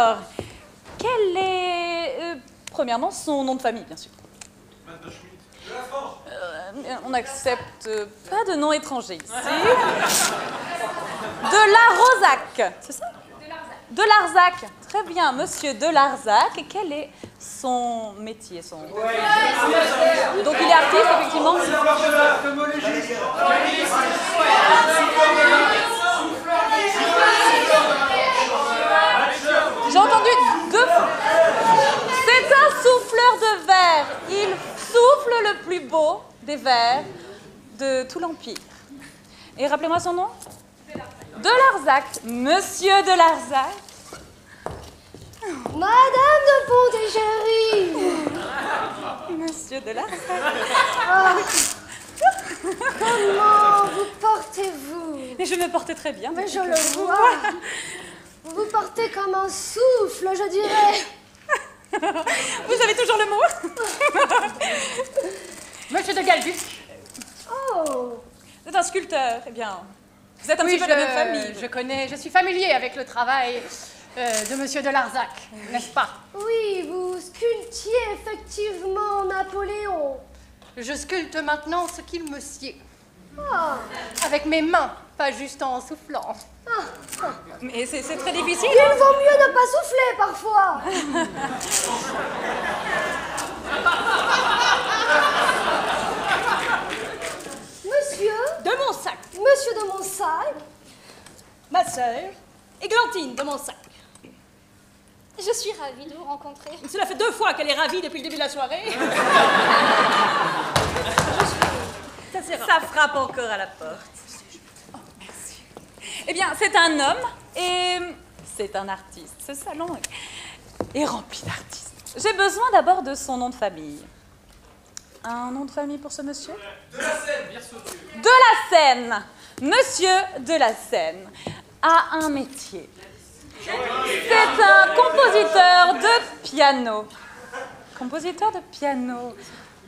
Alors, quel est, premièrement, son nom de famille, bien sûr? De la France. On n'accepte pas de nom étranger ici. De Larzac, c'est ça? De Larzac. Très bien, monsieur de Larzac. Et quel est son métier, son... Donc il est artiste, effectivement. J'ai entendu deux fois. C'est un souffleur de verre. Il souffle le plus beau des verres de tout l'Empire. Et rappelez-moi son nom? De Larzac. Monsieur de Larzac. Madame de Pont-Égérie. Monsieur de Larzac. Comment vous portez-vous? Et je me portais très bien. Mais je le vois. Vous vous portez comme un souffle, je dirais. Vous avez toujours le mot? Monsieur de Galduc. Oh. C'est un sculpteur. Eh bien, vous êtes un petit peu de la même famille. Je suis familier avec le travail de Monsieur de Larzac, n'est-ce pas? Oui, vous sculptiez effectivement Napoléon. Je sculpte maintenant ce qu'il me sied. Ah. Avec mes mains, pas juste en soufflant. Mais c'est très difficile. Il vaut mieux ne pas souffler parfois. Monsieur De Monsac, Monsieur de Monsac. ma sœur, Églantine de Monsac. Je suis ravie de vous rencontrer. Cela fait 2 fois qu'elle est ravie depuis le début de la soirée. Ça frappe encore à la porte. Oh, merci. Eh bien, c'est un homme et c'est un artiste. Ce salon est rempli d'artistes. J'ai besoin d'abord de son nom de famille. Un nom de famille pour ce monsieur? De la Seine, bien sûr. De la Seine. Monsieur de la Seine a un métier. C'est un compositeur de piano. Compositeur de piano.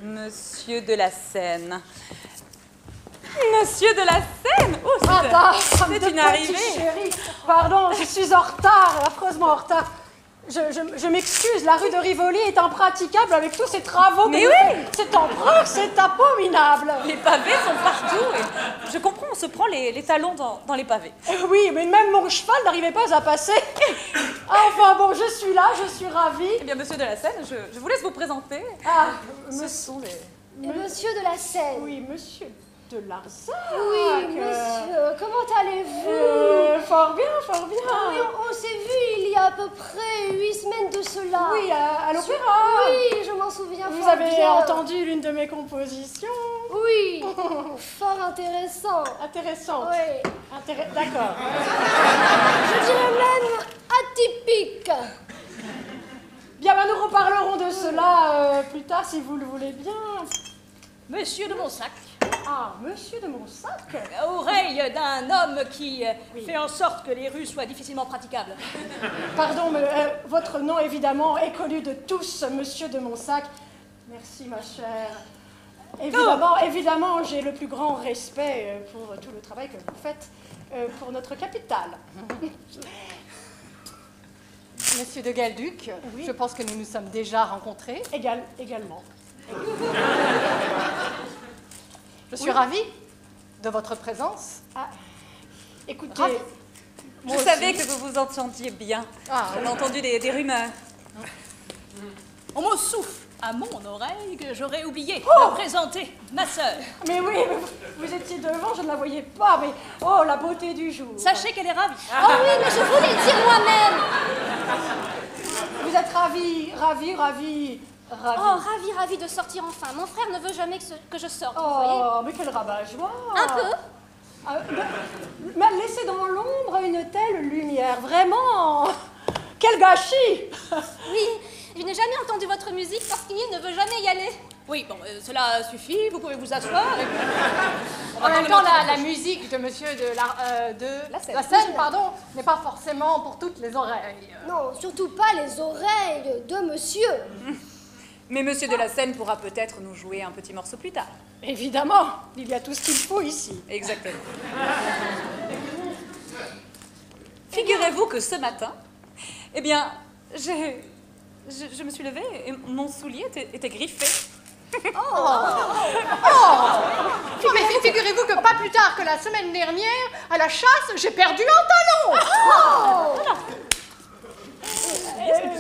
Monsieur de la Seine. Monsieur de la Seine. Oh, c'est une arrivée. Chérie, pardon, je suis en retard, affreusement en retard. Je m'excuse, la rue de Rivoli est impraticable avec tous ces travaux. Mais oui. C'est en Prague, c'est abominable. Les pavés sont partout. Et je comprends, on se prend les talons dans les pavés. Oui, mais même mon cheval n'arrivait pas à passer. Enfin bon, je suis là, je suis ravie. Eh bien, monsieur de la Seine, je vous laisse vous présenter. Ah, Ce sont les... Et Monsieur de la Seine. Oui, monsieur de Larzac. Oui, monsieur, comment allez-vous? Fort bien, fort bien. Oui, on s'est vu il y a à peu près 8 semaines de cela. Oui, à l'opéra. Oui, je m'en souviens Vous fort avez bien. entendu l'une de mes compositions? Oui, fort intéressant. Intéressante. Oui, D'accord. je dirais même atypique. Bien, ben, nous reparlerons de cela plus tard, si vous le voulez bien. Monsieur de Monsac, Ah, monsieur de Monsac. oreille d'un homme qui fait en sorte que les rues soient difficilement praticables. Pardon, mais votre nom, évidemment, est connu de tous, monsieur de Monsac. Merci, ma chère. Évidemment, j'ai le plus grand respect pour tout le travail que vous faites pour notre capitale. Monsieur de Galduc, oui. Je pense que nous nous sommes déjà rencontrés. Également. Je suis ravie de votre présence. Ah, écoutez, Je savais que vous vous entendiez bien. J'avais entendu des rumeurs. On me souffle à mon oreille que j'aurais oublié de présenter ma sœur. Mais oui, vous étiez devant, je ne la voyais pas, mais oh, la beauté du jour. Sachez qu'elle est ravie. Oh oui, mais je voulais le dire moi-même. Vous êtes ravi. Oh, ravie de sortir enfin. Mon frère ne veut jamais que je sorte, vous voyez. Oh, mais quel rabat-joie. Un peu. Mais laissez dans l'ombre une telle lumière, vraiment. Quel gâchis. Oui, je n'ai jamais entendu votre musique parce qu'il ne veut jamais y aller. Oui, bon, cela suffit, vous pouvez vous asseoir. En même temps, la musique de monsieur de la Seine, pardon, n'est pas forcément pour toutes les oreilles. Non, surtout pas les oreilles de monsieur. Mais monsieur de la Seine pourra peut-être nous jouer un petit morceau plus tard. Évidemment, il y a tout ce qu'il faut ici. Exactement. Figurez-vous que ce matin, Eh bien, je me suis levée et mon soulier était griffé. Non, mais figurez-vous que pas plus tard que la semaine dernière, à la chasse, j'ai perdu un talon.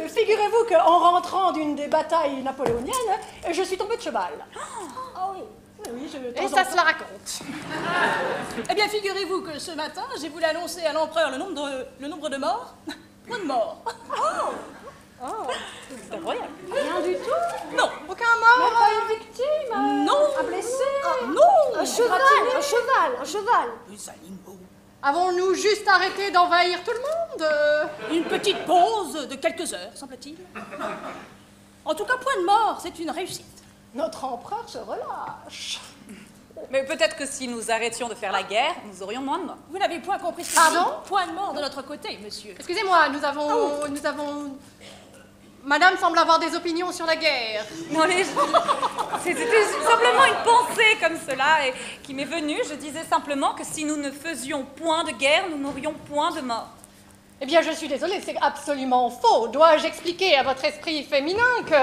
Figurez-vous qu'en rentrant d'une des batailles napoléoniennes, je suis tombée de cheval. Oui, Et ça se la raconte. Eh bien, figurez-vous que ce matin, j'ai voulu annoncer à l'empereur le nombre de morts. Point de mort. C'est incroyable. Rien du tout. Non. Aucun mort. Pas une victime. Non. Un blessé. Non. Un cheval. Des animaux. Avons-nous juste arrêté d'envahir tout le monde? Une petite pause de quelques heures, semble-t-il. En tout cas, point de mort, c'est une réussite. Notre empereur se relâche. Mais peut-être que si nous arrêtions de faire la guerre, nous aurions moins de morts. Vous n'avez point compris ce que Pardon? je dis. Point de mort de notre côté, monsieur. Excusez-moi, nous avons... Madame semble avoir des opinions sur la guerre. Non, c'était simplement une pensée comme cela et qui m'est venue. Je disais simplement que si nous ne faisions point de guerre, nous n'aurions point de morts. Eh bien, je suis désolée, c'est absolument faux. Dois-je expliquer à votre esprit féminin que...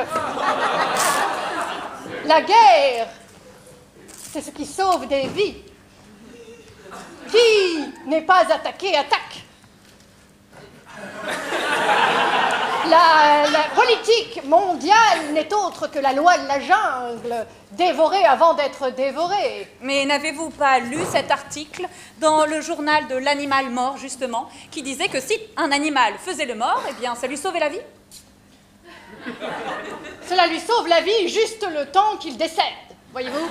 la guerre, c'est ce qui sauve des vies. Qui n'est pas attaqué, attaque. La politique mondiale n'est autre que la loi de la jungle, dévorer avant d'être dévoré. Mais n'avez-vous pas lu cet article dans le journal de l'animal mort, justement, qui disait que si un animal faisait le mort, eh bien, ça lui sauvait la vie? Cela lui sauve la vie juste le temps qu'il décède, voyez-vous.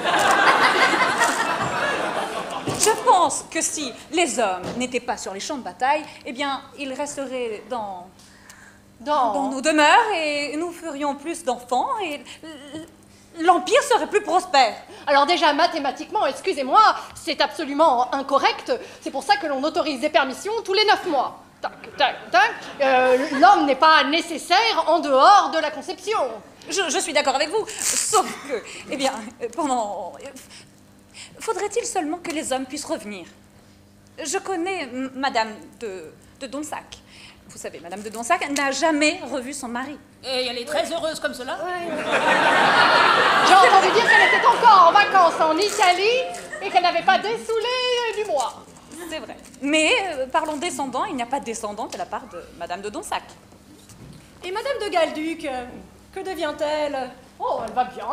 Je pense que si les hommes n'étaient pas sur les champs de bataille, eh bien, ils resteraient dans nos demeures et nous ferions plus d'enfants et l'Empire serait plus prospère. Alors déjà, mathématiquement, excusez-moi, c'est absolument incorrect. C'est pour ça que l'on autorise des permissions tous les 9 mois. Tac, tac, tac. L'homme n'est pas nécessaire en dehors de la conception. Je suis d'accord avec vous, sauf que, eh bien, faudrait-il seulement que les hommes puissent revenir? Je connais Madame de Donsac. Vous savez, Madame de Donsac n'a jamais revu son mari. Et elle est très heureuse comme cela. J'ai entendu dire qu'elle était encore en vacances en Italie et qu'elle n'avait pas dessoulé du mois. C'est vrai. Mais, parlons descendants, il n'y a pas de descendante à la part de Madame de Donsac. Et Madame de Galduc, que devient-elle? Oh, elle va bien,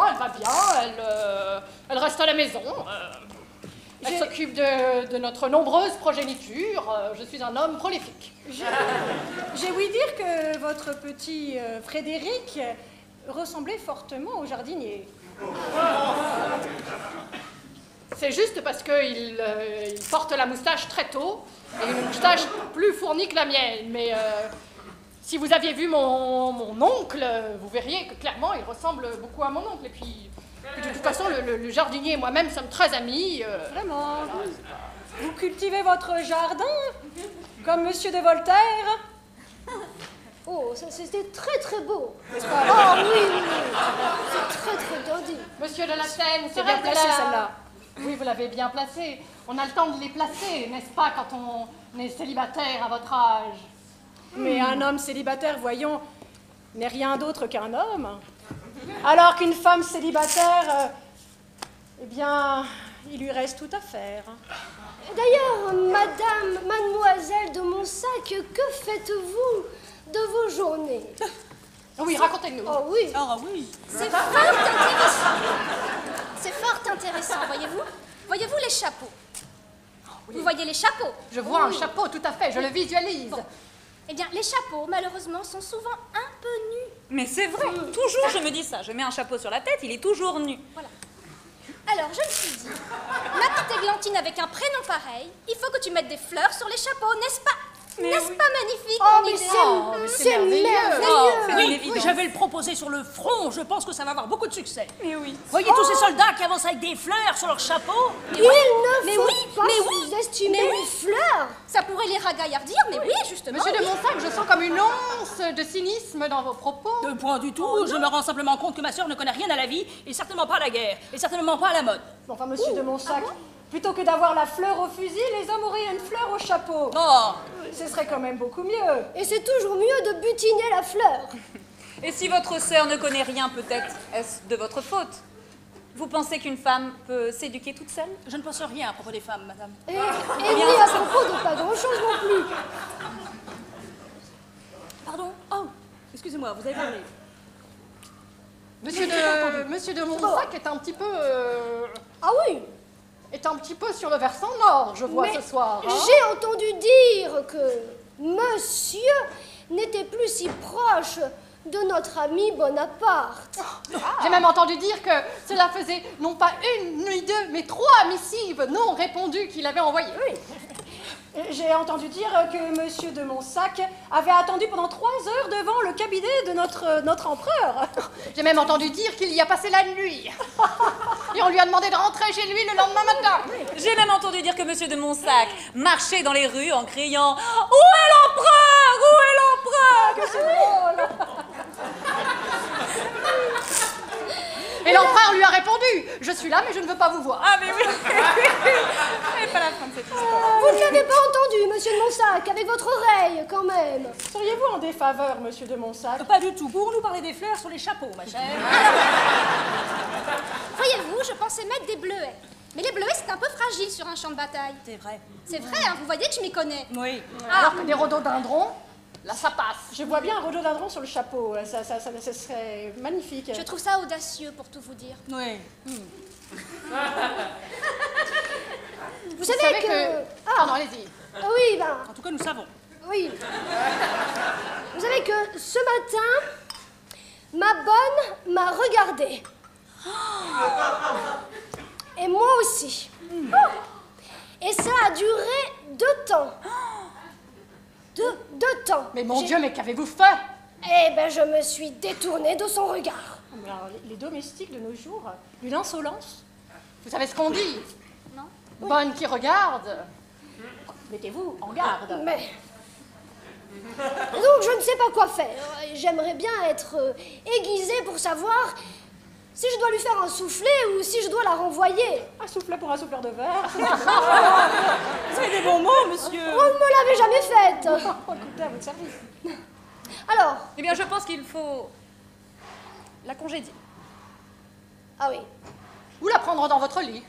elle reste à la maison. Elle s'occupe de notre nombreuse progéniture. Je suis un homme prolifique. J'ai ouï dire que votre petit Frédéric ressemblait fortement au jardinier. C'est juste parce qu'il porte la moustache très tôt, et une moustache plus fournie que la mienne. Mais si vous aviez vu mon oncle, vous verriez que clairement il ressemble beaucoup à mon oncle. Et puis de toute façon, le jardinier et moi-même sommes très amis. Vraiment. Vous cultivez votre jardin, comme Monsieur de Voltaire? Oh, c'était très très beau. N'est-ce pas? Oh oui. C'est très très dandy. Monsieur de la Seine, c'est bien placé celle-là. Oui, vous l'avez bien placée. On a le temps de les placer, n'est-ce pas, quand on est célibataire à votre âge? Mais un homme célibataire, voyons, n'est rien d'autre qu'un homme. Alors qu'une femme célibataire, eh bien, il lui reste tout à faire. D'ailleurs, mademoiselle de Monsac, que faites-vous de vos journées? Oui, racontez-nous. Oh oui. Ah oui. C'est fort intéressant. C'est fort intéressant, voyez-vous? Voyez-vous les chapeaux? Vous voyez les chapeaux? Je vois un chapeau, tout à fait, je le visualise. Bon. Eh bien, les chapeaux, malheureusement, sont souvent un peu nus. Mais c'est vrai, toujours je me dis ça. Je mets un chapeau sur la tête, il est toujours nu. Voilà. Alors, je me suis dit, ma petite Églantine avec un prénom pareil, il faut que tu mettes des fleurs sur les chapeaux, n'est-ce pas? N'est-ce pas magnifique? Oh, mon mais idée c'est merveilleux. Oui, je vais le proposer sur le front. Je pense que ça va avoir beaucoup de succès. Mais oui. Voyez tous ces soldats qui avancent avec des fleurs sur leur chapeau? Il ne mais faut oui, pas mais oui, sous-estimer mais les fleurs. Ça pourrait les ragaillardir, mais oui, justement. Monsieur de oui. Monsac, je sens comme une once de cynisme dans vos propos. De point du tout. Je me rends simplement compte que ma sœur ne connaît rien à la vie, et certainement pas à la guerre, et certainement pas à la mode. Bon, enfin, monsieur de Monsac, Plutôt que d'avoir la fleur au fusil, les hommes auraient une fleur au chapeau. Oh, Ce serait quand même beaucoup mieux. Et c'est toujours mieux de butiner la fleur. Et si votre sœur ne connaît rien, peut-être est-ce de votre faute? Vous pensez qu'une femme peut s'éduquer toute seule? je ne pense rien à propos des femmes, madame. Et oui, à propos de pas grand-chose non plus. Pardon? Oh, excusez-moi, vous avez parlé. Monsieur de Montsac est un petit peu... Ah oui, est un petit peu sur le versant nord, je vois mais ce soir. hein. j'ai entendu dire que monsieur n'était plus si proche de notre ami Bonaparte. J'ai même entendu dire que cela faisait non pas une ni deux, mais 3 missives non répondues qu'il avait envoyées. Oui. J'ai entendu dire que monsieur de Montsac avait attendu pendant 3 heures devant le cabinet de notre empereur. J'ai même entendu dire qu'il y a passé la nuit. Et on lui a demandé de rentrer chez lui le lendemain matin. J'ai même entendu dire que monsieur de Montsac marchait dans les rues en criant « Où est l'empereur? Où est l'empereur ?» Que c'est drôle. Et l'empereur lui a répondu « Je suis là, mais je ne veux pas vous voir. Ah mais oui. Et pas la fin de cette histoire. Vous ne l'avez pas entendu, monsieur de Montsac, avec votre oreille, quand même. Seriez-vous en défaveur, monsieur de Montsac? Pas du tout. Pour nous parler des fleurs sur les chapeaux, ma chère. Voyez-vous, je pensais mettre des bleuets. Mais les bleuets, c'est un peu fragile sur un champ de bataille. C'est vrai. C'est vrai, hein, vous voyez que je m'y connais. Oui. Alors que des rhododendrons, là ça passe. Je vois bien un rhododendron sur le chapeau. Ça serait magnifique. Je trouve ça audacieux, pour tout vous dire. Oui. Vous savez que... Pardon, allez-y. Ah oui, ben... En tout cas, nous savons. Oui. Vous savez que ce matin, ma bonne m'a regardée. Et moi aussi. Et ça a duré 2 temps. 2 temps. Mais mon J'ai- Dieu, mais qu'avez-vous fait? Eh ben, je me suis détournée de son regard. Mais alors, les domestiques de nos jours, d'une insolence. Vous savez ce qu'on dit? Non. Bonne qui regarde. Mettez-vous en garde. Mais... Donc, je ne sais pas quoi faire. J'aimerais bien être aiguisée pour savoir si je dois lui faire un soufflet ou si je dois la renvoyer. Un soufflet pour un souffleur de verre. Vous avez des bons mots, monsieur. On ne me l'avait jamais faite. Écoutez, à votre service. Alors, Eh bien, je pense qu'il faut la congédier. ah oui. Ou la prendre dans votre lit.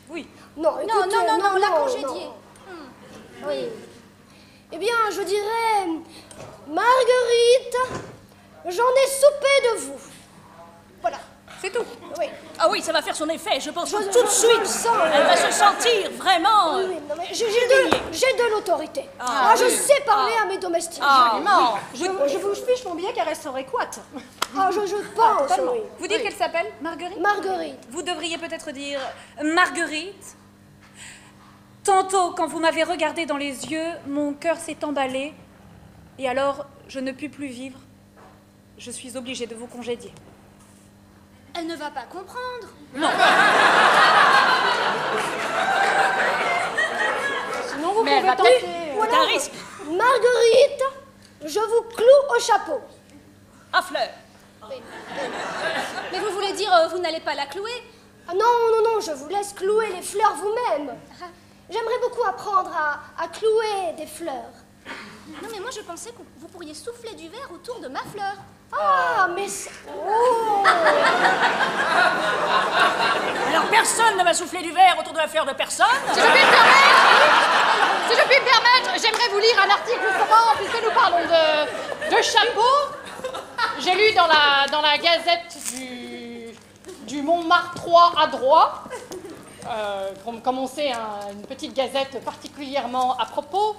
Oui. Non, écoutez, non, la congédier. Oui. Eh bien, je dirais, Marguerite, j'en ai soupé de vous. Voilà. C'est tout. Oui. Ah oui, ça va faire son effet. Je pense Je- que tout de je suite, le sens. elle va se sentir vraiment... Oui, non, mais j'ai de l'autorité. Ah, Je sais parler à mes domestiques. Absolument. Je vous fiche mon billet car elle serait couate. Je pense, oui. Vous dites qu'elle s'appelle Marguerite? Marguerite. Vous devriez peut-être dire Marguerite. Tantôt, quand vous m'avez regardé dans les yeux, mon cœur s'est emballé. Et alors, je ne puis plus vivre. Je suis obligée de vous congédier. Elle ne va pas comprendre. Sinon, vous Mais elle pouvez va tenter. C'est un risque. Marguerite, je vous cloue au chapeau. À fleurs. Mais vous voulez dire, vous n'allez pas la clouer? Ah non, je vous laisse clouer les fleurs vous-même. J'aimerais beaucoup apprendre à clouer des fleurs. Non, mais moi je pensais que vous pourriez souffler du verre autour de ma fleur. Ah, mais... Oh. Alors personne ne va souffler du verre autour de la fleur de personne. Si je puis me permettre, j'aimerais vous lire un article justement, puisque nous parlons de chapeaux. J'ai lu dans la gazette du Montmartrois à droit, comme on sait, une petite gazette particulièrement à propos,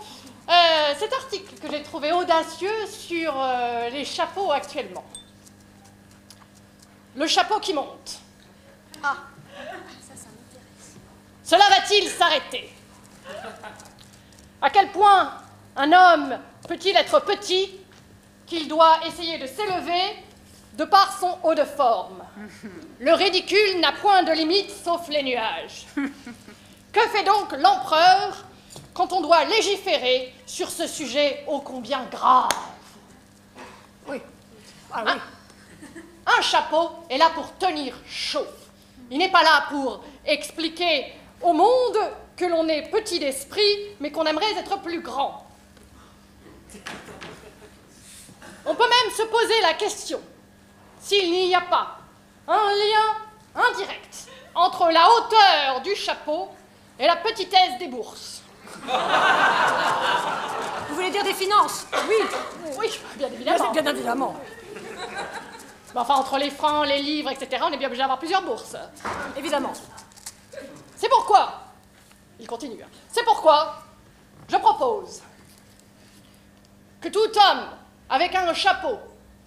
cet article que j'ai trouvé audacieux sur les chapeaux actuellement. Le chapeau qui monte. Ça m'intéresse. Cela va-t-il s'arrêter? À quel point un homme peut-il être petit qu'il doit essayer de s'élever de par son haut de forme? Le ridicule n'a point de limite sauf les nuages. Que fait donc l'empereur quand on doit légiférer sur ce sujet ô combien grave? Oui. Ah oui. Un chapeau est là pour tenir chaud. Il n'est pas là pour expliquer au monde que l'on est petit d'esprit, mais qu'on aimerait être plus grand. On peut même se poser la question s'il n'y a pas un lien indirect entre la hauteur du chapeau et la petitesse des bourses. Vous voulez dire des finances? Oui, oui, bien évidemment. Bien évidemment. Mais enfin, entre les francs, les livres, etc., on est bien obligé d'avoir plusieurs bourses. Évidemment. C'est pourquoi, il continue, c'est pourquoi je propose que tout homme avec un chapeau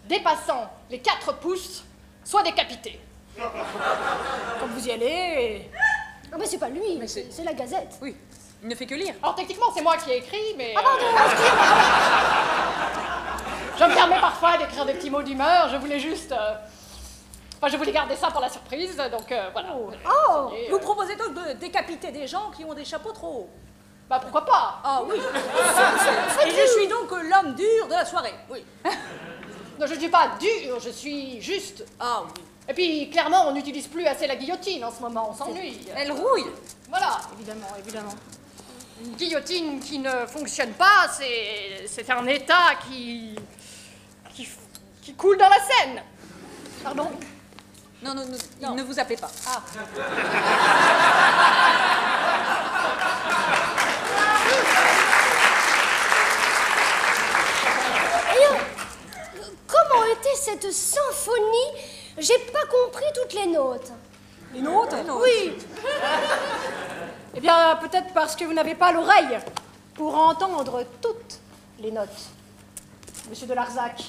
dépassant les 4 pouces soit décapité. Comme vous y allez... Non, mais c'est pas lui, c'est la Gazette. Oui, il ne fait que lire. Alors techniquement, c'est moi qui ai écrit, mais... Ah pardon, je me permets parfois d'écrire des petits mots d'humeur, je voulais juste... Enfin, je voulais garder ça pour la surprise, donc voilà. Oh, vous proposez donc de décapiter des gens qui ont des chapeaux trop hauts? Bah pourquoi pas? Ah oui. Et je suis donc l'homme dur de la soirée, oui. Non, je ne suis pas dur, je suis juste. Ah oui. Et puis, clairement, on n'utilise plus assez la guillotine en ce moment, on s'ennuie. Elle rouille. Voilà. Évidemment, évidemment. Une guillotine qui ne fonctionne pas, c'est un état qui coule dans la Seine. Pardon? Non, ne vous appelez pas. Ah. comment était cette symphonie? J'ai pas compris toutes les notes. Les notes? Oui. Eh bien, peut-être parce que vous n'avez pas l'oreille pour entendre toutes les notes. Monsieur de Larzac.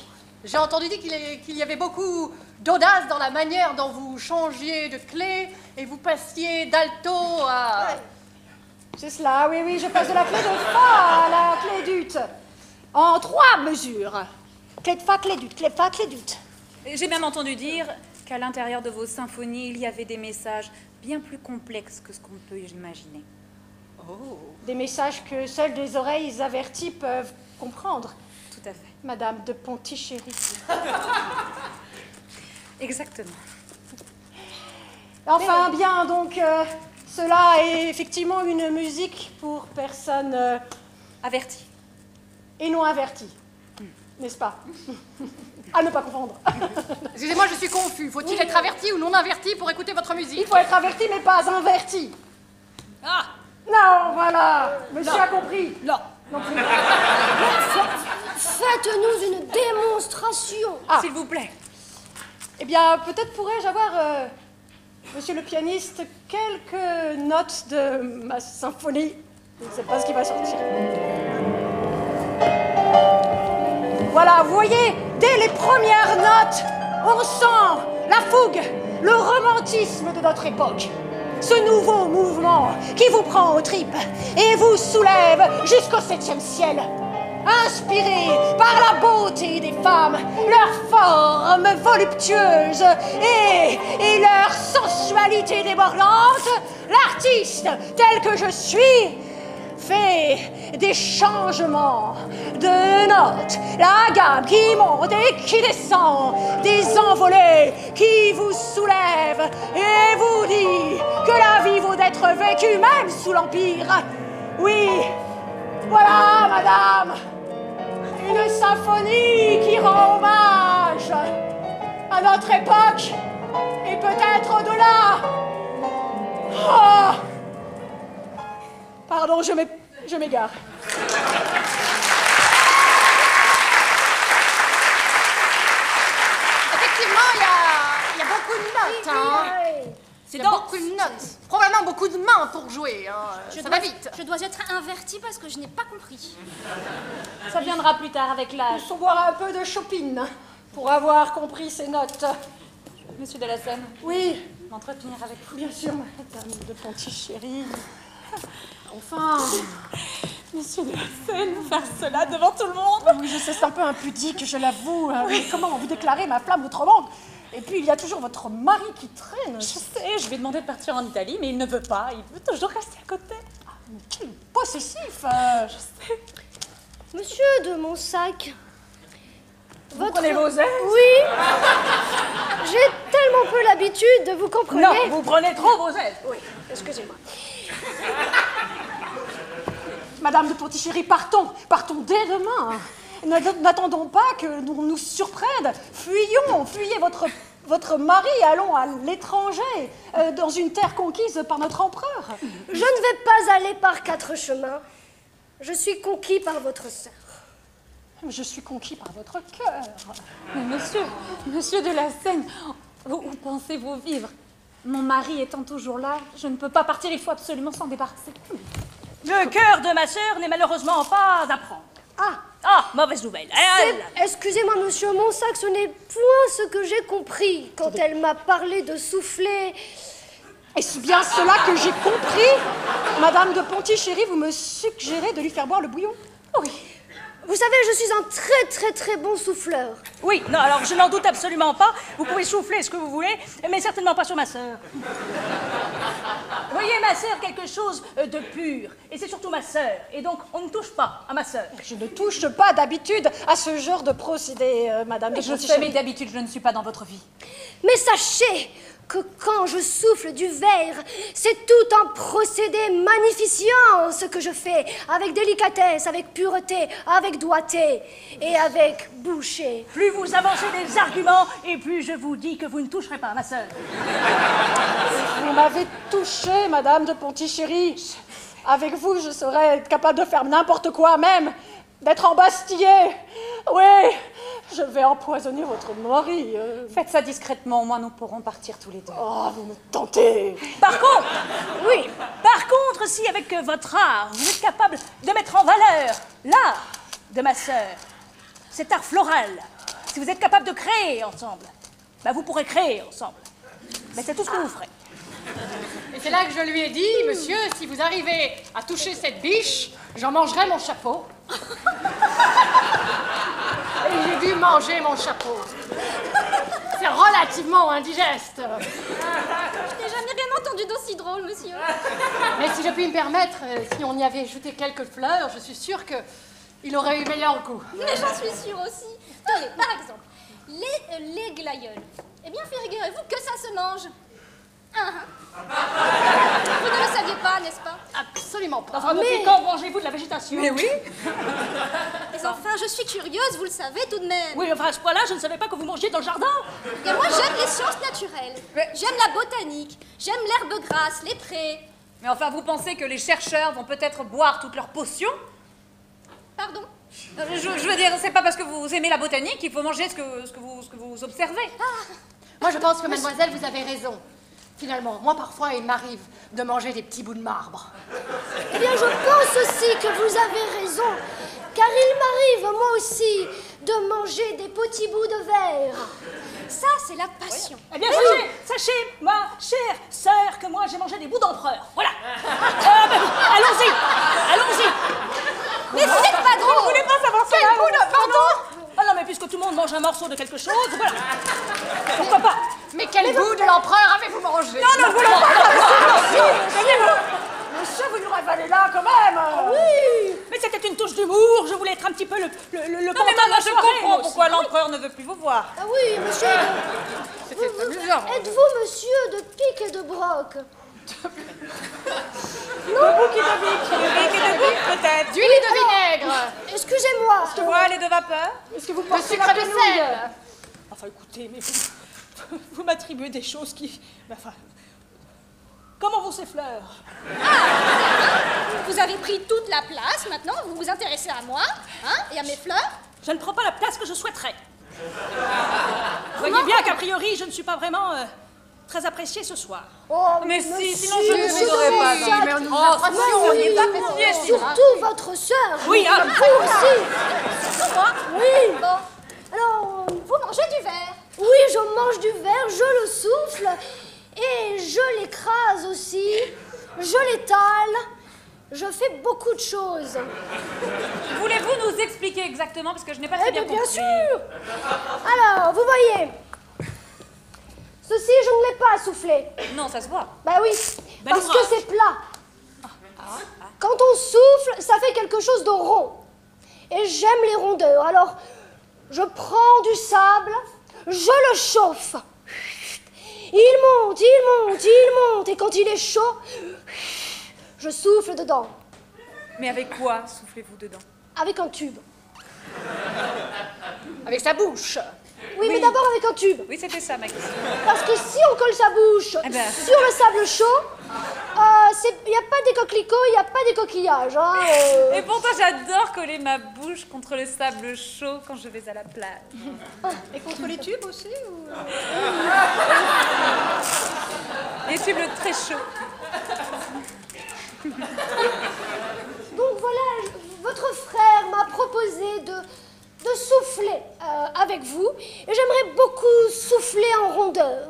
J'ai entendu dire qu'il y avait beaucoup d'audace dans la manière dont vous changiez de clé et vous passiez d'alto à... C'est cela, oui, oui, je passe de la clé de Fa à la clé d'ut. En 3 mesures. Clé de Fa, clé d'ut, clé de Fa, clé d'ut. J'ai même entendu dire qu'à l'intérieur de vos symphonies, il y avait des messages bien plus complexes que ce qu'on peut imaginer. Oh. Des messages que seules des oreilles averties peuvent comprendre. Tout à fait. Madame de Pontichéry. Exactement. Enfin, bien, donc, cela est effectivement une musique pour personnes Averti. et non averties. N'est-ce pas? À ne pas confondre. Excusez-moi, je suis confus. Faut-il être averti ou non averti pour écouter votre musique? Il faut être averti, mais pas inverti. Ah, Non, voilà. Monsieur a compris. non. Non plus. Faites-nous une démonstration. Ah. S'il vous plaît. Eh bien, peut-être pourrais-je avoir, monsieur le pianiste, quelques notes de ma symphonie. Je ne sais pas ce qui va sortir. Voilà, vous voyez, dès les premières notes, on sent la fougue, le romantisme de notre époque. Ce nouveau mouvement qui vous prend aux tripes et vous soulève jusqu'au 7e ciel. Inspiré par la beauté des femmes, leur forme voluptueuse et leur sensualité débordante, l'artiste tel que je suis fait des changements de notes, la gamme qui monte et qui descend, des envolées qui vous soulèvent et vous dit que la vie vaut d'être vécue même sous l'Empire. Oui, voilà, madame, une symphonie qui rend hommage à notre époque et peut-être au-delà. Oh. Pardon, je m'égare. Effectivement, il y a beaucoup de notes. Hein. Il y a beaucoup de notes. Probablement beaucoup de mains pour jouer. Hein. Ça va vite. Je dois être invertie parce que je n'ai pas compris. Ça viendra plus tard avec l'âge. Il faut boire un peu de Chopin pour avoir compris ces notes. Monsieur de la Seine, Oui, m'entretenir avec vous. bien sûr, madame de Pontichéry. Enfin, Monsieur de la Seine, faire cela devant tout le monde. oui, je sais, c'est un peu impudique, je l'avoue. Mais comment vous déclarez ma flamme outre-bande? Et puis, il y a toujours votre mari qui traîne. Je sais, je vais demander de partir en Italie, mais il ne veut pas. Il veut toujours rester à côté. Ah, mais quel possessif. Je sais. Monsieur de Monsac. Vous prenez vos ailes? Oui. J'ai tellement peu l'habitude, vous comprenez? Non, vous prenez trop vos ailes. Oui, excusez-moi. Madame de Pontichéry, partons dès demain. N'attendons pas que l'on nous surprenne. Fuyez votre mari, allons à l'étranger, dans une terre conquise par notre empereur. Je ne vais pas aller par 4 chemins. Je suis conquis par votre sœur. Je suis conquis par votre cœur. Mais monsieur de la Seigne, où pensez-vous vivre? Mon mari étant toujours là, je ne peux pas partir, il faut absolument s'en débarrasser. Le cœur de ma sœur n'est malheureusement pas à prendre. Ah, mauvaise nouvelle. Excusez-moi, monsieur Monsac, ce n'est point ce que j'ai compris quand elle m'a parlé de souffler. Est-ce bien cela que j'ai compris? Madame de Pontichéry, vous me suggérez de lui faire boire le bouillon? Oui. Vous savez, je suis un très très très bon souffleur. Oui, non, alors je n'en doute absolument pas. Vous pouvez souffler ce que vous voulez, mais certainement pas sur ma sœur. Voyez, ma sœur, quelque chose de pur. Et c'est surtout ma sœur. Et donc, on ne touche pas à ma sœur. Je ne touche pas d'habitude à ce genre de procédé, Madame de Pontichéry. Je sais, mais d'habitude, je ne suis pas dans votre vie. Mais sachez que quand je souffle du verre, c'est tout un procédé magnificent ce que je fais, avec délicatesse, avec pureté, avec doigté et avec boucher. Plus vous avancez des arguments, et plus je vous dis que vous ne toucherez pas à ma sœur. Vous m'avez touché, Madame de Pontichéry. Avec vous, je serais capable de faire n'importe quoi, même d'être embastillée. Oui, je vais empoisonner votre mari. Faites ça discrètement, au moins nous pourrons partir tous les deux. Oh, vous me tentez. Par contre, si avec votre art, vous êtes capable de mettre en valeur l'art de ma sœur, cet art floral, si vous êtes capable de créer ensemble, ben vous pourrez créer ensemble. Mais c'est tout ce que vous ferez. Et c'est là que je lui ai dit, monsieur, si vous arrivez à toucher cette biche, j'en mangerai mon chapeau. Et j'ai dû manger mon chapeau. C'est relativement indigeste. Je n'ai jamais rien entendu d'aussi drôle, monsieur. Mais si je puis me permettre, si on y avait ajouté quelques fleurs, je suis sûre qu'il aurait eu meilleur goût. Mais j'en suis sûre aussi. Tenez, par exemple, les glaïeuls. Eh bien, figurez-vous que ça se mange. Vous ne le saviez pas, n'est-ce pas? Absolument pas. Enfin, depuis quand mangez-vous de la végétation? Mais oui. Mais enfin, je suis curieuse, vous le savez tout de même. Oui, enfin, à ce point-là, je ne savais pas que vous mangiez dans le jardin. Et moi, j'aime les sciences naturelles. J'aime la botanique. J'aime l'herbe grasse, les prés. Mais enfin, vous pensez que les chercheurs vont peut-être boire toutes leurs potions? Pardon? Je veux dire, c'est pas parce que vous aimez la botanique qu'il faut manger ce que vous observez. Moi, je pense que, mademoiselle, vous avez raison. Finalement, moi, parfois, il m'arrive de manger des petits bouts de marbre. Eh bien, je pense aussi que vous avez raison, car il m'arrive, moi aussi, de manger des petits bouts de verre. Ça, c'est la passion. Eh bien, sachez, ma chère sœur, que moi, j'ai mangé des bouts d'empereur. Voilà. Allons-y. Mais vous n'êtes pas drôle. Vous voulez pas savoir ça? Quel bout de... Pardon? Ah non, mais puisque tout le monde mange un morceau de quelque chose, voilà. Pourquoi pas? Mais quel bout de l'empereur avez-vous mangé? Non, vous l'en Monsieur, vous nous ravalez là, quand même. Oui. Mais c'était une touche d'humour, je voulais être un petit peu le Non, mais pantin de maintenant la je soirée, comprends moi aussi. pourquoi l'empereur ne veut plus vous voir. Ah oui, monsieur. C'était amusant. Êtes-vous monsieur de pique et de broc? Peut-être. D'huile et de vinaigre. Excusez-moi. De voile et de vapeur. Est-ce que vous De portez sucre la de quenouille? sel. Enfin, écoutez, mais vous m'attribuez des choses qui... Enfin, comment vont ces fleurs? Vous avez pris toute la place, maintenant vous vous intéressez à moi, hein, et à mes fleurs. Je ne prends pas la place que je souhaiterais. Vous voyez bien qu'a priori, je ne suis pas vraiment très appréciée ce soir. Oh, Mais monsieur, si, sinon je ne monsieur vous aurais pas. Monsac. Mais on nous Oh, a pas si, dit, on on n'est n'est pas pas confiés, confiés. Surtout votre sœur. Oui, hein. Vous aussi. Surtout moi. Oui. Bon, Alors, vous mangez du verre. oui, je mange du verre, je le souffle et je l'écrase aussi. Je l'étale. Je fais beaucoup de choses. Voulez-vous nous expliquer exactement, parce que je n'ai pas très Eh bien, bien bien compris. sûr. Alors, vous voyez, ceci, je ne l'ai pas soufflé. Non, ça se voit. Bah oui, Bel parce que ouvrage. c'est plat. Quand on souffle, ça fait quelque chose de rond. Et j'aime les rondeurs. Alors, je prends du sable, je le chauffe. Il monte, il monte, il monte. Et quand il est chaud, Je souffle dedans, Mais avec quoi soufflez-vous dedans? avec un tube. Avec sa bouche. Oui, mais d'abord avec un tube. Oui, c'était ça ma question. Parce que si on colle sa bouche Eh ben. sur le sable chaud, il n'y a pas des coquelicots, il n'y a pas des coquillages. Hein, Et pourtant, j'adore coller ma bouche contre le sable chaud quand je vais à la plage. Et contre les tubes aussi ou... Les tubes très chauds. Donc voilà, votre frère m'a proposé de souffler avec vous. Et j'aimerais beaucoup souffler en rondeur.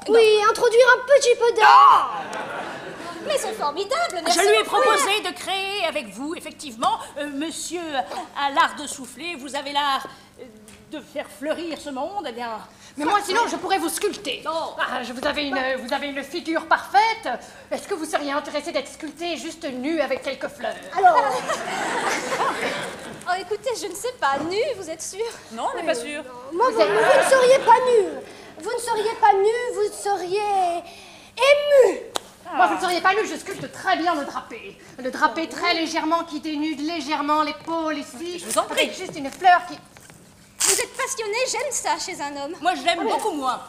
Oui, introduire un petit peu d'air. Mais c'est formidable, merci Je lui ai beaucoup. proposé de créer avec vous, effectivement. Monsieur a l'art de souffler, vous avez l'art de faire fleurir ce monde, eh bien... Mais moi, sinon, je pourrais vous sculpter. Non. Vous avez une figure parfaite. Est-ce que vous seriez intéressé d'être sculpté juste nu avec quelques fleurs? Alors, Oh, écoutez, je ne sais pas, nu, vous êtes sûr? Non, on n'est pas sûr. moi, vous ne seriez pas nu. Vous ne seriez pas nu, vous seriez ému. Moi, vous ne seriez pas nu, je sculpte très bien le drapé. Le drapé très légèrement qui dénude légèrement l'épaule ici. Je vous en prie. Avec juste une fleur qui... Vous êtes passionné, j'aime ça chez un homme. Moi, je l'aime beaucoup moins.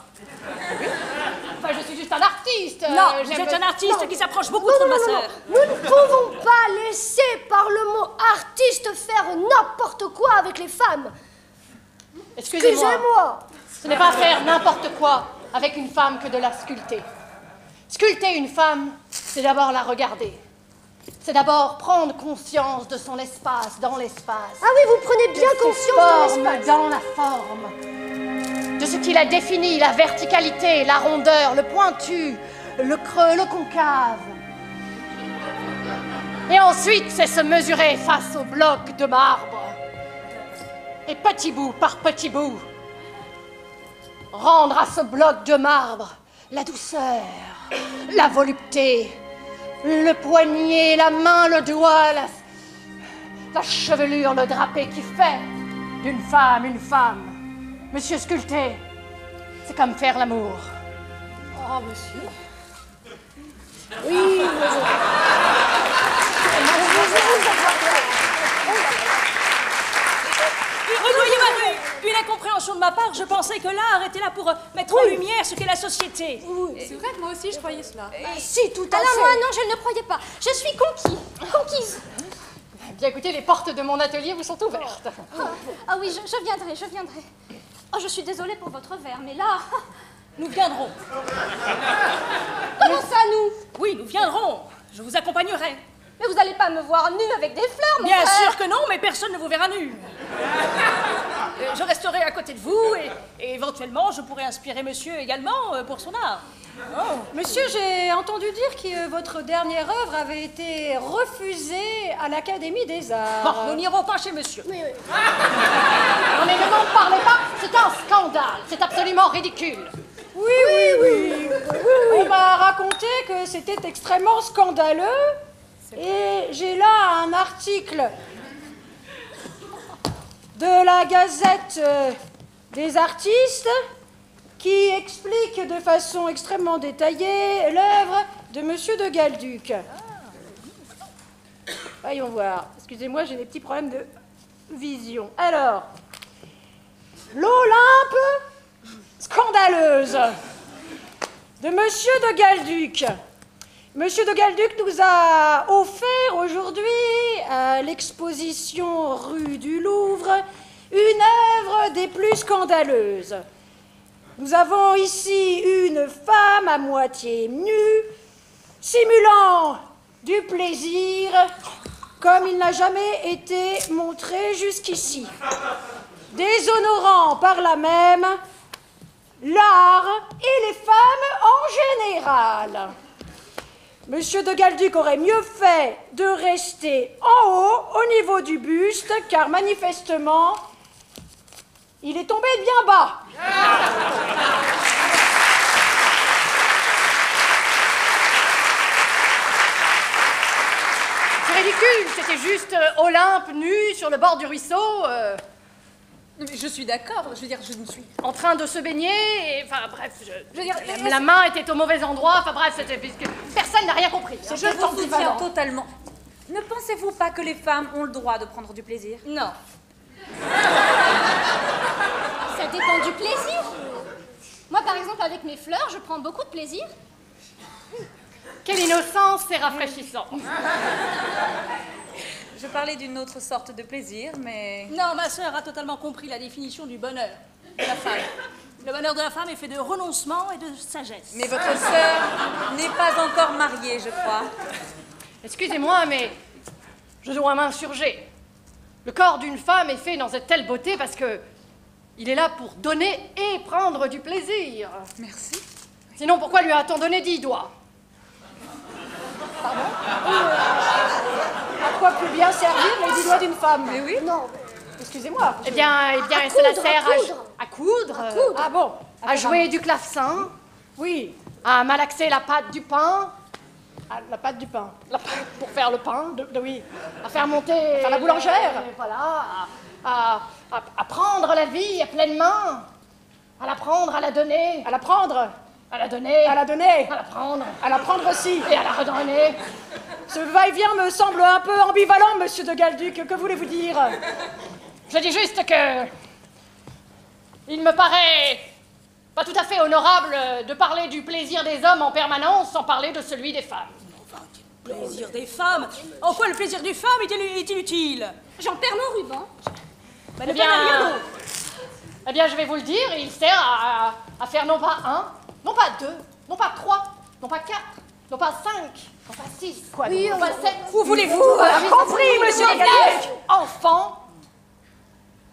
Enfin, je suis juste un artiste. Non, vous j'aime êtes le- un artiste qui s'approche beaucoup trop de ma sœur. Nous ne pouvons pas laisser par le mot artiste faire n'importe quoi avec les femmes. Excusez-moi. Excusez-moi. Ce n'est pas faire n'importe quoi avec une femme que de la sculpter. Sculpter une femme, c'est d'abord la regarder. C'est d'abord prendre conscience de son espace dans l'espace. Ah oui, vous prenez bien conscience de Forme l'espace. dans la forme. De ce qui la définit, la verticalité, la rondeur, le pointu, le creux, le concave. Et ensuite, c'est se mesurer face au bloc de marbre. Et petit bout par petit bout, rendre à ce bloc de marbre la douceur, la volupté, le poignet, la main, le doigt, la chevelure, le drapé qui fait d'une femme une femme. Monsieur sculpté, c'est comme faire l'amour. Oh, monsieur. Oui, Une incompréhension de ma part, je pensais que l'art était là pour mettre en lumière ce qu'est la société. C'est vrai que moi aussi, je croyais cela. si, tout à Alors fait. moi, non, je ne le croyais pas. Je suis conquise. Bien écoutez, les portes de mon atelier vous sont ouvertes. Ah oui, je viendrai. Oh, je suis désolée pour votre verre, mais là... Nous viendrons. Comment ça, nous? Oui, nous viendrons. Je vous accompagnerai. Mais vous n'allez pas me voir nue avec des fleurs, mon Bien frère. sûr que non, mais personne ne vous verra nu. Je resterai à côté de vous et éventuellement je pourrai inspirer monsieur également pour son art. Monsieur, j'ai entendu dire que votre dernière œuvre avait été refusée à l'Académie des Arts. Bon, nous n'irons pas chez monsieur. Oui. Non mais ne m'en parlez pas, c'est un scandale, c'est absolument ridicule. Oui. On m'a raconté que c'était extrêmement scandaleux. Et j'ai là un article de la Gazette des artistes qui explique de façon extrêmement détaillée l'œuvre de Monsieur de Galduc. Voyons voir. Excusez-moi, j'ai des petits problèmes de vision. Alors, l'Olympe scandaleuse de Monsieur de Galduc. Monsieur de Galduc nous a offert aujourd'hui à l'exposition rue du Louvre une œuvre des plus scandaleuses. Nous avons ici une femme à moitié nue, simulant du plaisir comme il n'a jamais été montré jusqu'ici, déshonorant par là même l'art et les femmes en général. Monsieur de Galduc aurait mieux fait de rester en haut, au niveau du buste, car manifestement, il est tombé bien bas. C'est ridicule, c'était juste Olympe nu sur le bord du ruisseau, Mais je suis d'accord, je veux dire, je ne suis... en train de se baigner, et enfin bref, je veux dire, la main était au mauvais endroit, enfin bref, c'était... Personne ça, elle n'a rien compris. Je vous soutiens totalement. Ne pensez-vous pas que les femmes ont le droit de prendre du plaisir? Non. Ça dépend du plaisir. Moi, par exemple, avec mes fleurs, je prends beaucoup de plaisir. Quelle innocence, c'est rafraîchissant. Je parlais d'une autre sorte de plaisir, mais... Non, ma sœur a totalement compris la définition du bonheur de la femme. Le bonheur de la femme est fait de renoncement et de sagesse. Mais votre sœur n'est pas encore mariée, je crois. Excusez-moi, mais je dois m'insurger. Le corps d'une femme est fait dans cette telle beauté parce que il est là pour donner et prendre du plaisir. Merci. Sinon, pourquoi lui a-t-on donné 10 doigts? Pardon À quoi peut bien servir les 10 doigts d'une femme? Mais oui. Non, Excusez-moi. Eh bien, cela sert à coudre, Ah bon? à jouer du clavecin, Oui, à malaxer la pâte du pain, la pâte du pain. la pâte pour faire le pain, Oui. à faire monter... Faire la boulangère. Voilà, à prendre la vie à pleine main, à la prendre, à la donner, À la prendre, à la donner, à la donner, à la prendre, à la prendre aussi. et à la redonner. Ce va-et-vient me semble un peu ambivalent, monsieur de Galduc. Que voulez-vous dire? Je dis juste que... il me paraît pas tout à fait honorable de parler du plaisir des hommes en permanence sans parler de celui des femmes. Le plaisir des femmes? En quoi le plaisir des femmes est inutile? J'en perds mon ruban. Bah, Eh bien, je vais vous le dire, il sert à faire non pas 1, non pas 2, non pas 3, non pas 4, non pas 5, non pas 6, oui, non pas 7. Où voulez-vous compris, monsieur de Galduc? Enfants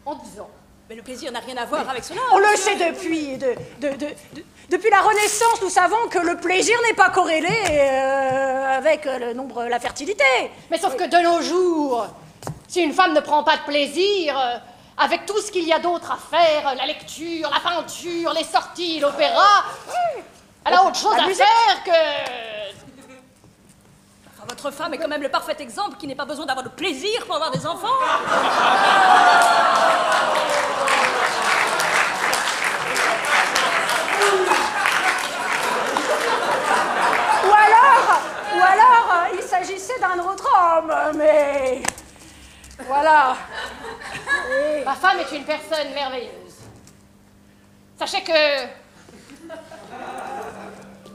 en 10 ans. Mais le plaisir n'a rien à voir avec cela. On le sait depuis. Depuis la Renaissance, nous savons que le plaisir n'est pas corrélé avec le nombre, la fertilité. Mais sauf que de nos jours, si une femme ne prend pas de plaisir, avec tout ce qu'il y a d'autre à faire, la lecture, la peinture, les sorties, l'opéra, elle a autre chose à faire que... Enfin, votre femme est quand même le parfait exemple qui n'est pas besoin d'avoir de plaisir pour avoir des enfants. Ou alors, il s'agissait d'un autre homme, mais... Voilà. Ma femme est une personne merveilleuse. Sachez que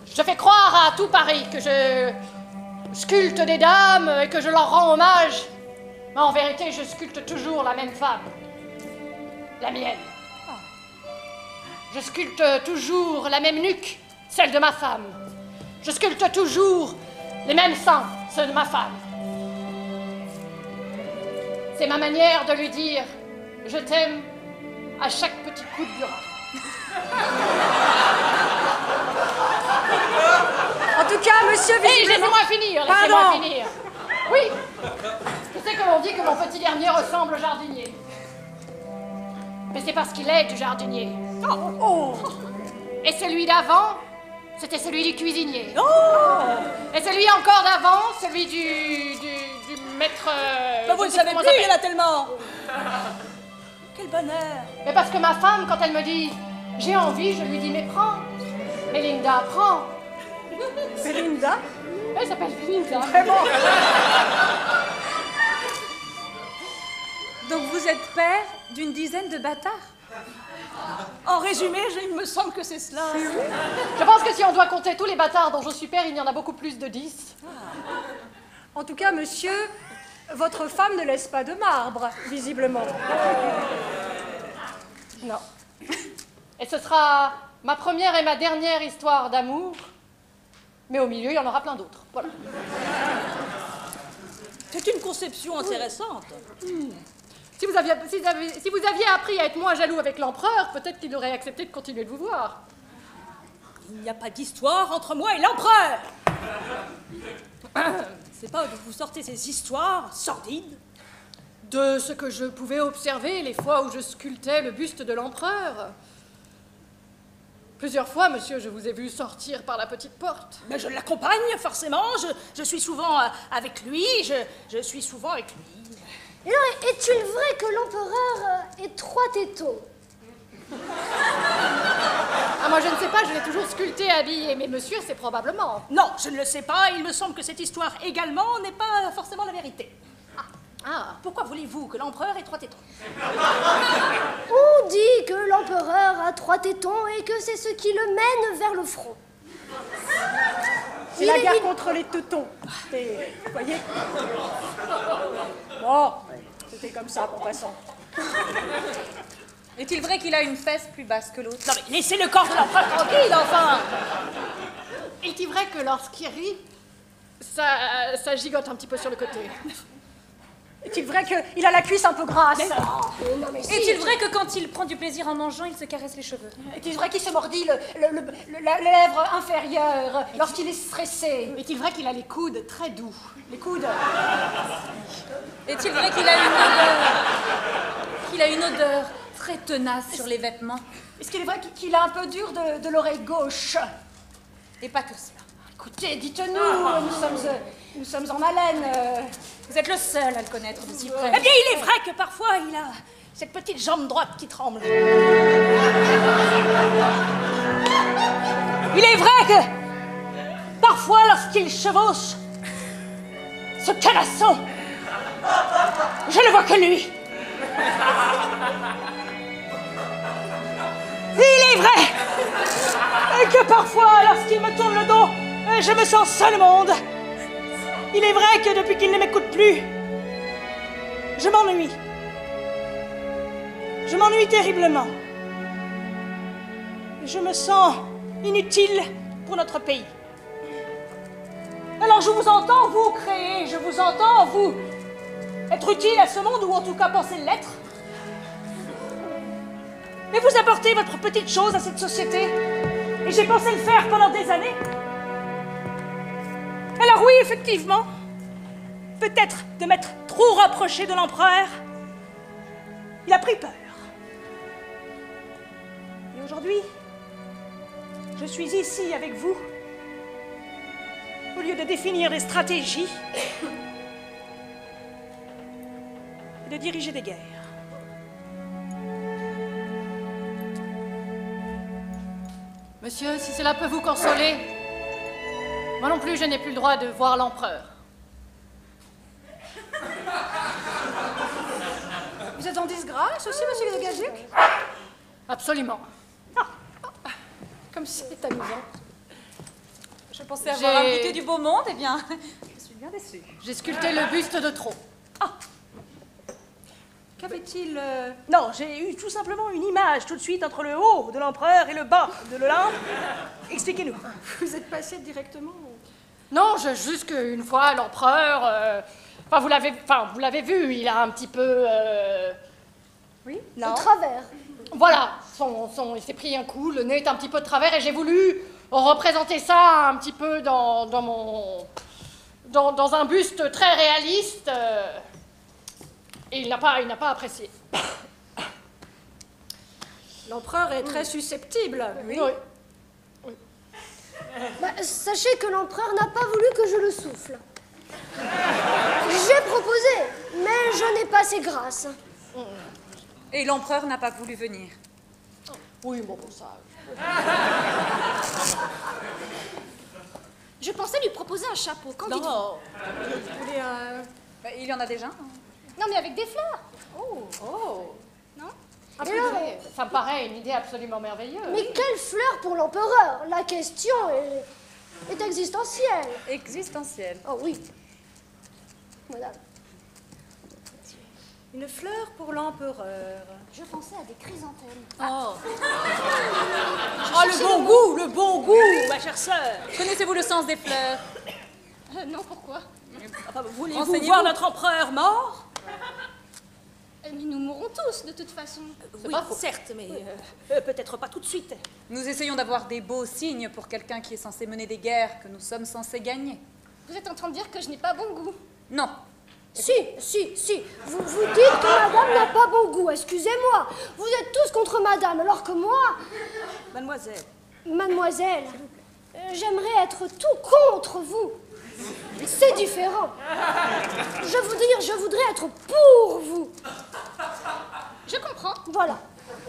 je fais croire à tout Paris que je sculpte des dames et que je leur rends hommage. Mais en vérité, je sculpte toujours la même femme. La mienne. Je sculpte toujours la même nuque, celle de ma femme. Je sculpte toujours les mêmes seins, ceux de ma femme. C'est ma manière de lui dire « je t'aime » à chaque petit coup de burin. En tout cas, monsieur, Hé, visiblement... laissez-moi finir, laissez-moi finir. Oui, je sais que l'on dit que mon petit dernier ressemble au jardinier. Mais c'est parce qu'il est du jardinier. Et celui d'avant, c'était celui du cuisinier. Et celui encore d'avant, celui du maître... Bah, vous ne savez plus, il y en a tellement. Quel bonheur. Mais parce que ma femme, quand elle me dit « j'ai envie », je lui dis « mais prends ». Mélinda, prends. Belinda? Elle s'appelle Mélinda. Vraiment? Donc vous êtes père d'une dizaine de bâtards? En résumé, il me semble que c'est cela. Je pense que si on doit compter tous les bâtards dont je suis père, il y en a beaucoup plus de 10. En tout cas, monsieur, votre femme ne laisse pas de marbre, visiblement. Non. Et ce sera ma première et ma dernière histoire d'amour, mais au milieu, il y en aura plein d'autres. Voilà. C'est une conception intéressante. Si vous aviez appris à être moins jaloux avec l'empereur, peut-être qu'il aurait accepté de continuer de vous voir. Il n'y a pas d'histoire entre moi et l'empereur. C'est pas d'où vous sortez ces histoires sordides. De ce que je pouvais observer les fois où je sculptais le buste de l'empereur. Plusieurs fois, monsieur, je vous ai vu sortir par la petite porte. Mais je l'accompagne, forcément. Je suis souvent avec lui. Je suis souvent avec lui. Et alors, est-il vrai que l'empereur est 3 tétons? Ah, moi, je ne sais pas, je l'ai toujours sculpté, habillé, mais monsieur, c'est probablement. Non, je ne le sais pas. Il me semble que cette histoire également n'est pas forcément la vérité. Ah, Pourquoi voulez-vous que l'empereur ait 3 tétons? On dit que l'empereur a 3 tétons et que c'est ce qui le mène vers le front. C'est la guerre contre les teutons. Vous voyez? Bon, c'était comme ça, pour passant. Est-il vrai qu'il a une fesse plus basse que l'autre? Non mais laissez le corps de l'empereur tranquille, enfin. est-il vrai que lorsqu'il rit, ça gigote un petit peu sur le côté? Est-il vrai qu'il a la cuisse un peu grasse? Non, mais si. Est-il vrai que quand il prend du plaisir en mangeant, il se caresse les cheveux? Est-il vrai qu'il se mordit la lèvre inférieure lorsqu'il est stressé? Est-il vrai qu'il a les coudes très doux? Les coudes? Est-il vrai qu'il a une odeur très tenace sur les vêtements? Est-ce qu'il est vrai qu'il a un peu dur de l'oreille gauche? Et pas que cela. Écoutez, dites-nous, nous sommes en haleine. Vous êtes le seul à le connaître de si près. Eh bien, il est vrai que parfois, il a cette petite jambe droite qui tremble. Il est vrai que parfois, lorsqu'il chevauche ce canasson, je ne vois que lui. Il est vrai que parfois, lorsqu'il me tourne le dos, je me sens seul au monde. Il est vrai que depuis qu'il ne m'écoute plus, je m'ennuie. Je m'ennuie terriblement. Je me sens inutile pour notre pays. Alors je vous entends, vous créer, je vous entends, vous être utile à ce monde, ou en tout cas penser l'être. Mais vous apportez votre petite chose à cette société, et j'ai pensé le faire pendant des années. Alors oui, effectivement, peut-être de m'être trop rapproché de l'empereur, il a pris peur. Et aujourd'hui, je suis ici avec vous, au lieu de définir des stratégies et de diriger des guerres. Monsieur, si cela peut vous consoler, moi non plus, je n'ai plus le droit de voir l'empereur. Vous êtes en disgrâce aussi, monsieur de Gazuc? Absolument. Comme c'est amusant. Je pensais avoir invité du beau monde, eh bien, je suis bien déçue. J'ai sculpté le buste de trop. Qu'avait-il Non, j'ai eu tout simplement une image tout de suite entre le haut de l'empereur et le bas de l'Olympe. Expliquez-nous. Vous êtes passé directement? Non, juste qu'une fois, l'empereur... vous l'avez vu, il a un petit peu... Oui? De travers. Voilà, il s'est pris un coup, le nez est un petit peu de travers, et j'ai voulu représenter ça un petit peu dans un buste très réaliste, et il n'a pas apprécié. L'empereur est très susceptible. Oui. Sachez que l'empereur n'a pas voulu que je le souffle. J'ai proposé, mais je n'ai pas ses grâces. Et l'empereur n'a pas voulu venir. Oui, bon, ça... Je pensais lui proposer un chapeau. Qu'en dites-vous? Non. Vous voulez un... Il y en a déjà. Non, mais avec des fleurs. Oh. Non? Ça me paraît une idée absolument merveilleuse. Mais quelle fleur pour l'empereur? La question est existentielle. Existentielle. Oh oui. Madame. Une fleur pour l'empereur. Je pensais à des chrysanthèmes. Oh, le bon goût, ma chère sœur. Connaissez-vous le sens des fleurs? Non, pourquoi? Voulez-vous Renseignez-vous. voir notre empereur mort? Mais nous mourrons tous, de toute façon. Oui, certes, mais peut-être pas tout de suite. Nous essayons d'avoir des beaux signes pour quelqu'un qui est censé mener des guerres que nous sommes censés gagner. Vous êtes en train de dire que je n'ai pas bon goût. Non. Si. Vous dites que madame n'a pas bon goût, excusez-moi. Vous êtes tous contre madame, alors que moi, Mademoiselle. mademoiselle, j'aimerais être tout contre vous. C'est différent. Je voudrais être pour vous. Je comprends. Voilà.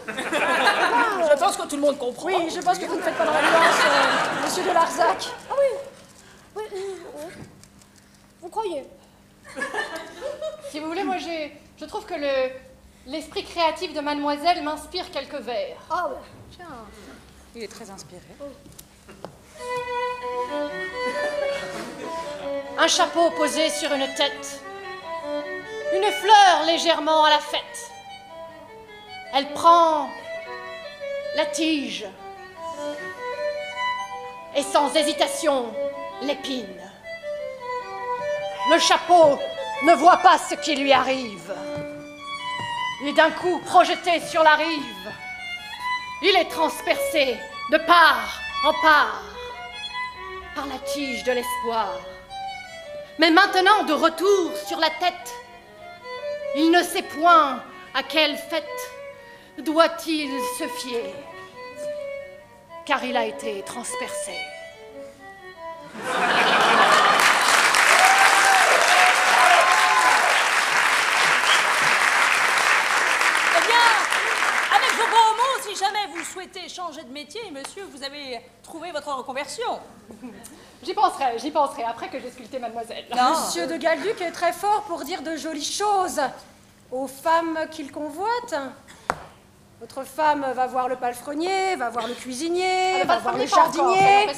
Je pense que tout le monde comprend. Oui, je pense que vous ne faites pas dans la nuance, monsieur de Larzac. Ah oui. Oui, vous croyez? Si vous voulez, moi, je trouve que l'esprit créatif de mademoiselle m'inspire quelques vers. Ah ouais, tiens. Il est très inspiré. Un chapeau posé sur une tête. Une fleur légèrement à la fête. Elle prend la tige et sans hésitation l'épine. Le chapeau ne voit pas ce qui lui arrive. Et d'un coup projeté sur la rive, il est transpercé de part en part par la tige de l'espoir. Mais maintenant, de retour sur la tête, il ne sait point à quelle fête doit-il se fier, car il a été transpercé. Eh bien, avec vos gros mots, si jamais vous souhaitez changer de métier, monsieur, vous avez trouvé votre reconversion. J'y penserai après que j'ai sculpté mademoiselle. Monsieur de Galduc est très fort pour dire de jolies choses aux femmes qu'il convoite. Votre femme va voir le palefrenier, va voir le cuisinier, va voir le jardinier.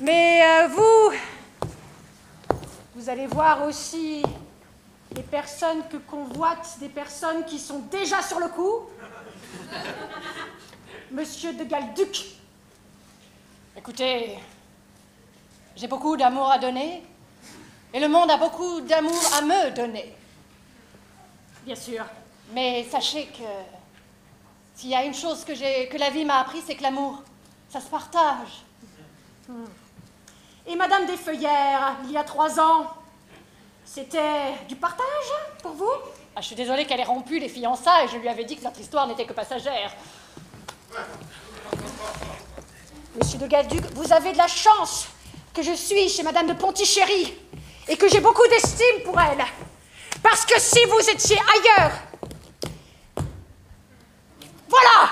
Mais vous allez voir aussi les personnes que convoitent des personnes qui sont déjà sur le coup. Monsieur de Galduc. Écoutez, j'ai beaucoup d'amour à donner, et le monde a beaucoup d'amour à me donner. Bien sûr. Mais sachez que s'il y a une chose que la vie m'a appris, c'est que l'amour, ça se partage. Et Madame Desfeuillères, il y a 3 ans, c'était du partage pour vous? Ah, je suis désolée qu'elle ait rompu les fiançailles, je lui avais dit que notre histoire n'était que passagère. Monsieur de Galduc, vous avez de la chance que je suis chez Madame de Pontichéry et que j'ai beaucoup d'estime pour elle. Parce que si vous étiez ailleurs... Voilà!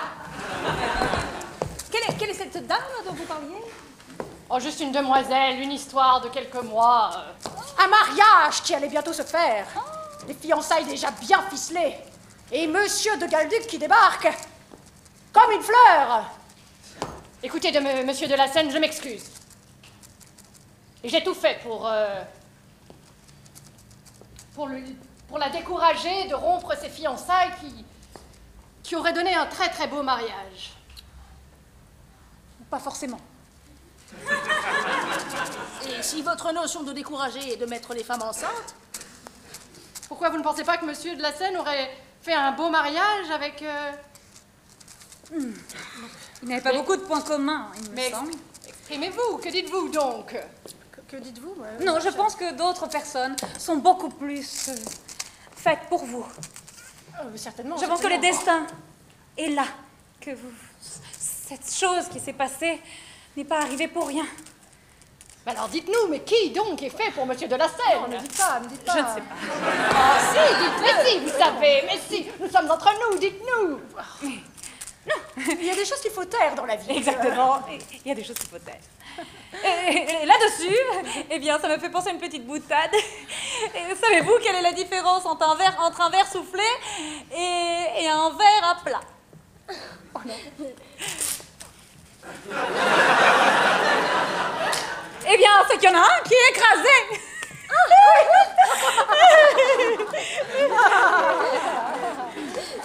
Quelle est cette dame dont vous parliez? Oh, juste une demoiselle, une histoire de quelques mois. Un mariage qui allait bientôt se faire. Les fiançailles déjà bien ficelées. Et Monsieur de Galduc qui débarque comme une fleur. Écoutez, monsieur de la Seine, je m'excuse. Et j'ai tout fait pour la décourager de rompre ses fiançailles qui auraient donné un très très beau mariage. Pas forcément. Et si votre notion de décourager est de mettre les femmes enceintes? Pourquoi vous ne pensez pas que monsieur de la Seine aurait fait un beau mariage avec... Il n'avait pas beaucoup de points communs, il me semble. Exprimez-vous, que dites-vous donc? Que dites-vous? Non, je pense que d'autres personnes sont beaucoup plus faites pour vous. Certainement. Je pense que le destin est là, que vous... Cette chose qui s'est passée n'est pas arrivée pour rien. Mais alors dites-nous, mais qui donc est fait pour monsieur de la Seine? Ne dites pas, ne dites pas. Je ne sais pas. Ah si, dites, mais si, vous savez, mais si, nous sommes entre nous, dites-nous. Il y a des choses qu'il faut taire dans la vie. Exactement, il y a des choses qu'il faut taire. Et là-dessus, eh bien, ça me fait penser à une petite boutade. Et savez-vous quelle est la différence entre un verre soufflé et un verre à plat? Oh non. Eh bien, c'est qu'il y en a un qui est écrasé.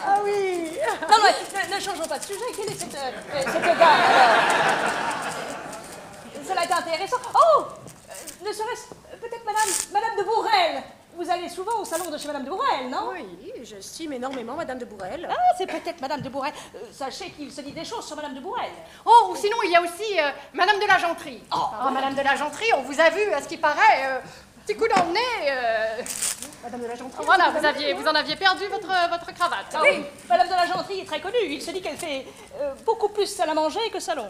Ah oui. Non, ne changeons pas de sujet. Quelle est cette dame? Cela est intéressant. Oh, ne serait-ce peut-être Madame de Bourrel. Vous allez souvent au salon de chez Madame de Bourrel, non? Oui, j'estime énormément Madame de Bourrel. Ah, c'est peut-être Madame de Bourrel. Sachez qu'il se dit des choses sur Madame de Bourrel. Oh, ou sinon il y a aussi Madame de la Genterie. Oh, Madame de la Genterie, on vous a vu, à ce qui paraît, petit coup dans le nez. Madame de la Genterie. Voilà, vous en aviez perdu votre cravate. Ah oui, Madame de la Genterie est très connue. Il se dit qu'elle fait beaucoup plus salle à manger que salon.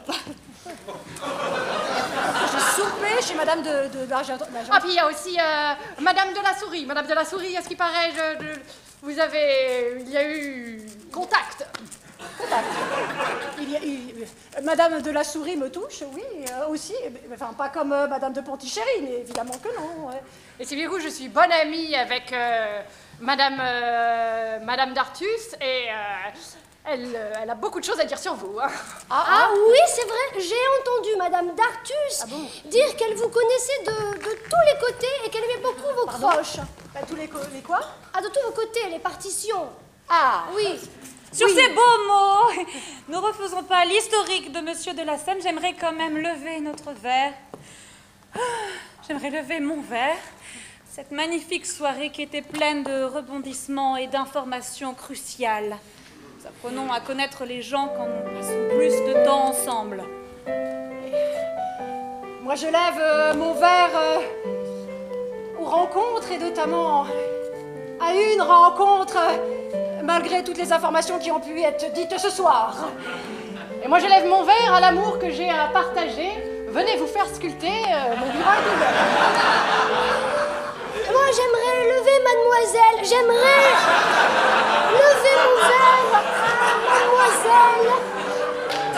J'ai soupé chez Madame de la Genterie. Ah, puis il y a aussi Madame de la Souris. Madame de la Souris, à ce qui paraît, il y a eu contact. Madame de la Souris me touche, oui, aussi. Enfin, pas comme Madame de Pontichéry, mais évidemment que non. Ouais. Et si bien que je suis bonne amie avec Madame Dartus et elle a beaucoup de choses à dire sur vous. Hein. Ah oui, c'est vrai, j'ai entendu Madame Dartus dire qu'elle vous connaissait de tous les côtés et qu'elle aimait beaucoup vos croches. Bah, les quoi? Ah, de tous vos côtés, les partitions. Ah oui. Sur ces beaux mots, ne refaisons pas l'historique de Monsieur de la Seine. J'aimerais quand même lever notre verre. J'aimerais lever mon verre. Cette magnifique soirée qui était pleine de rebondissements et d'informations cruciales. Nous apprenons à connaître les gens quand nous passons plus de temps ensemble. Moi, je lève mon verre aux rencontres et notamment à une rencontre, malgré toutes les informations qui ont pu être dites ce soir. Et moi, je lève mon verre à l'amour que j'ai à partager. Venez vous faire sculpter mon bureau est ouvert. Moi, j'aimerais lever mademoiselle. J'aimerais lever mon verre à mademoiselle.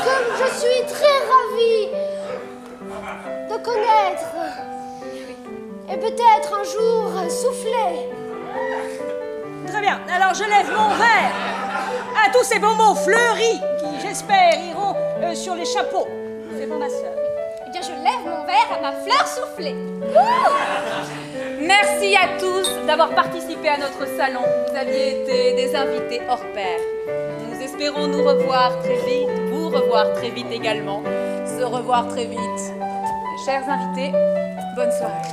Comme je suis très ravie de connaître. Et peut-être un jour souffler. Très bien, alors je lève mon verre à tous ces beaux mots fleuris qui, j'espère, iront sur les chapeaux. C'est pour ma sœur. Eh bien, je lève mon verre à ma fleur soufflée. Merci à tous d'avoir participé à notre salon. Vous aviez été des invités hors pair. Nous espérons nous revoir très vite, vous revoir très vite également, se revoir très vite. Chers invités, bonne soirée.